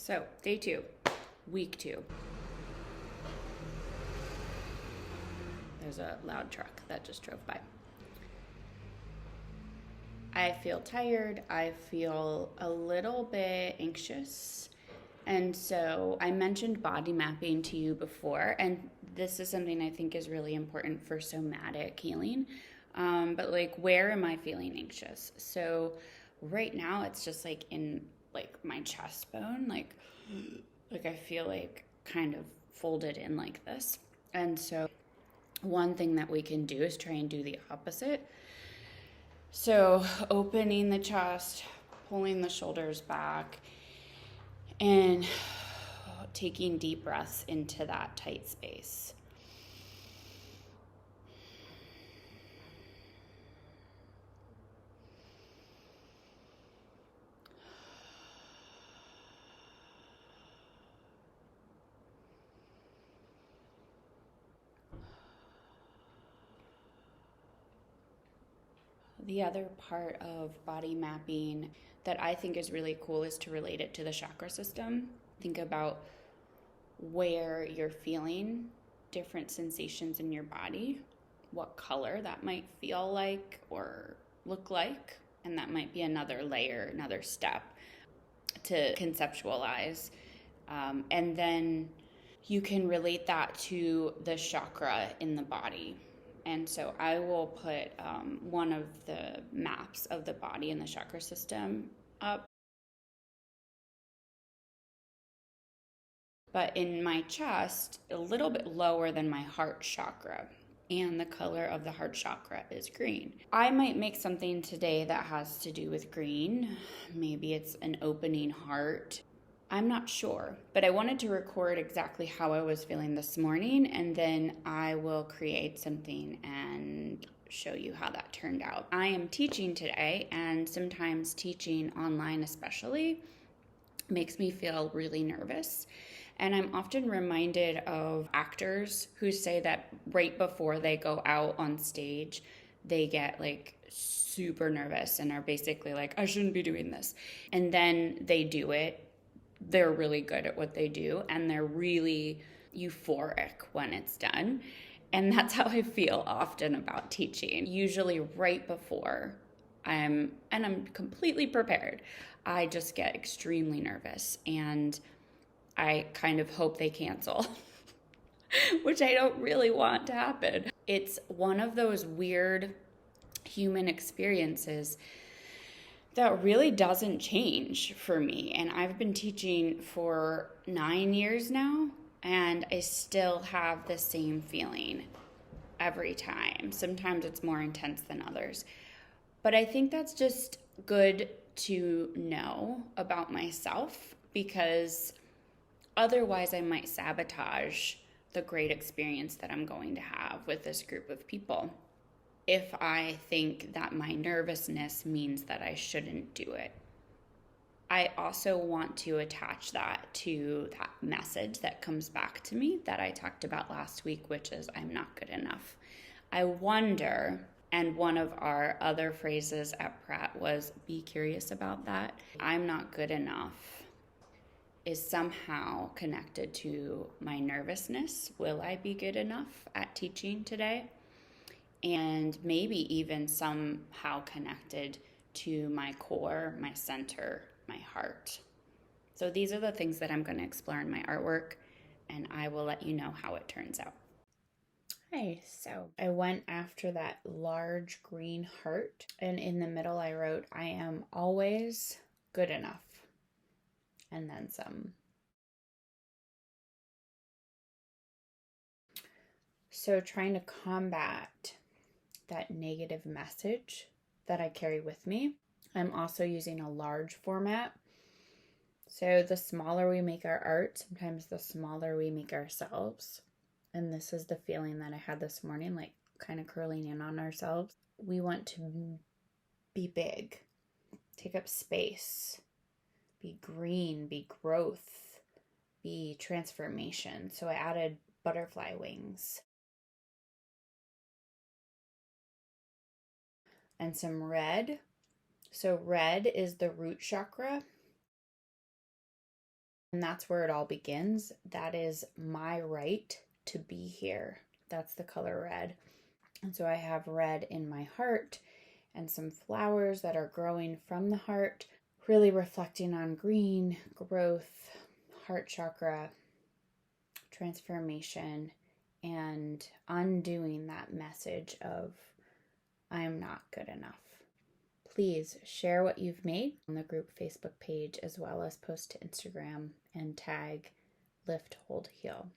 So, day 2, week 2. There's a loud truck that just drove by. I feel tired. I feel a little bit anxious. And so I mentioned body mapping to you before, and this is something I think is really important for somatic healing. But like, where am I feeling anxious? So right now it's just like in like my chest bone, like I feel like kind of folded in like this. And so one thing that we can do is try and do the opposite. So opening the chest, pulling the shoulders back, and taking deep breaths into that tight space. The other part of body mapping that I think is really cool is to relate it to the chakra system. Think about where you're feeling different sensations in your body, what color that might feel like or look like, and that might be another layer, another step to conceptualize. And then you can relate that to the chakra in the body. And so I will put one of the maps of the body and the chakra system up. But in my chest, a little bit lower than my heart chakra. And the color of the heart chakra is green. I might make something today that has to do with green. Maybe it's an opening heart. I'm not sure, but I wanted to record exactly how I was feeling this morning, and then I will create something and show you how that turned out. I am teaching today, and sometimes teaching online especially makes me feel really nervous. And I'm often reminded of actors who say that right before they go out on stage, they get like super nervous and are basically like, I shouldn't be doing this. And then they do it. They're really good at what they do, and they're really euphoric when it's done. And that's how I feel often about teaching. Usually right before I'm completely prepared, I just get extremely nervous and I kind of hope they cancel, which I don't really want to happen. It's one of those weird human experiences that really doesn't change for me. And I've been teaching for 9 years now, and I still have the same feeling every time. Sometimes it's more intense than others. But I think that's just good to know about myself, because otherwise I might sabotage the great experience that I'm going to have with this group of people if I think that my nervousness means that I shouldn't do it. I also want to attach that to that message that comes back to me that I talked about last week, which is I'm not good enough. I wonder, and one of our other phrases at Pratt was be curious about that. I'm not good enough is somehow connected to my nervousness. Will I be good enough at teaching today? And maybe even somehow connected to my core, my center, my heart. So these are the things that I'm going to explore in my artwork, and I will let you know how it turns out. Hi, so I went after that large green heart, and in the middle I wrote, I am always good enough, and then some. So trying to combat that negative message that I carry with me, I'm also using a large format. So the smaller we make our art, sometimes the smaller we make ourselves. And this is the feeling that I had this morning, like kind of curling in on ourselves. We want to be big, take up space, be green, be growth, be transformation. So I added butterfly wings and some red. So red is the root chakra. And that's where it all begins. That is my right to be here. That's the color red. And so I have red in my heart and some flowers that are growing from the heart, really reflecting on green, growth, heart chakra, transformation, and undoing that message of I am not good enough. Please share what you've made on the group Facebook page, as well as post to Instagram and tag Lift, Hold, Heal.